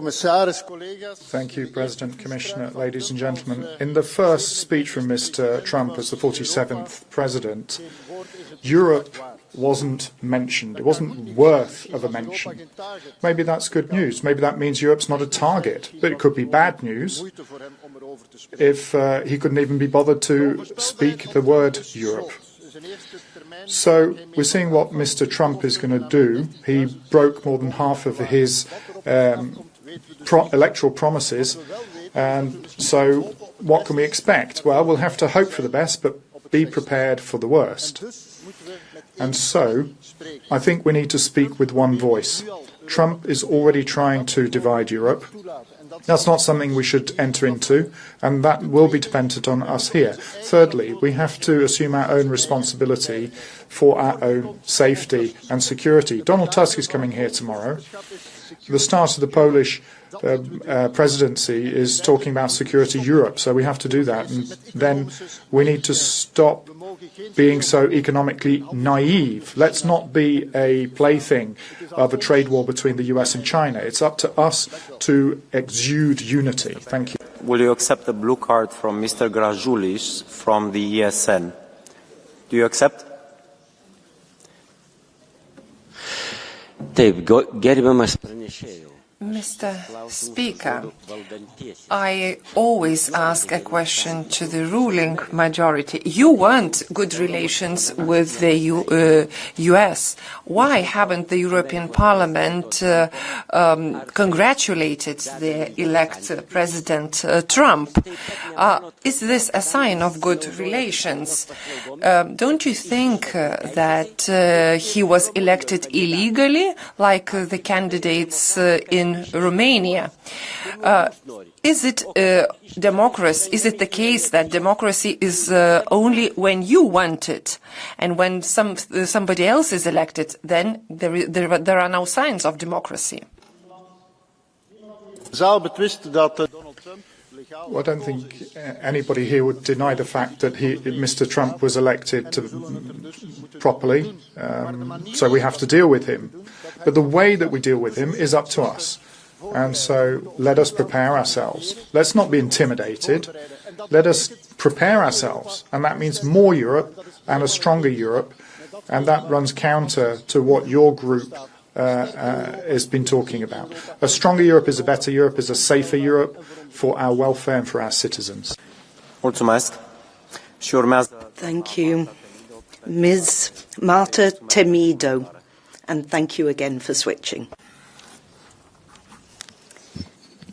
Thank you, President, Commissioner, ladies and gentlemen. In the first speech from Mr. Trump as the 47th President, Europe wasn't mentioned. It wasn't worth of a mention. Maybe that's good news. Maybe that means Europe's not a target. But it could be bad news if he couldn't even be bothered to speak the word Europe. So we're seeing what Mr. Trump is going to do. He broke more than half of his electoral promises. And so what can we expect? Well, we'll have to hope for the best, but be prepared for the worst. And so I think we need to speak with one voice. Trump is already trying to divide Europe. That's not something we should enter into, and that will be dependent on us here. Thirdly, we have to assume our own responsibility for our own safety and security. Donald Tusk is coming here tomorrow. The start of the Polish presidency is talking about security Europe, so we have to do that. And then we need to stop being so economically naive. Let's not be a plaything of a trade war between the US and China. It's up to us to exude unity. Thank you. Will you accept a blue card from Mr. Gražulis from the ESN? Do you accept? Taip, gerbiamas pranešėjau. Mr. Speaker, I always ask a question to the ruling majority. You want good relations with the US. Why haven't the European Parliament congratulated the elected President Trump? Is this a sign of good relations? Don't you think that he was elected illegally, like the candidates in Romania? Is it democracy? Is it the case that democracy is only when you want it, and when somebody else is elected, then there are no signs of democracy? Well, I don't think anybody here would deny the fact that Mr. Trump was elected properly, so we have to deal with him. But the way that we deal with him is up to us. And so let us prepare ourselves. Let's not be intimidated. Let us prepare ourselves. And that means more Europe and a stronger Europe. And that runs counter to what your group has been talking about. A stronger Europe is a better Europe, is a safer Europe for our welfare and for our citizens. Thank you, Ms. Marta Temido, and thank you again for switching.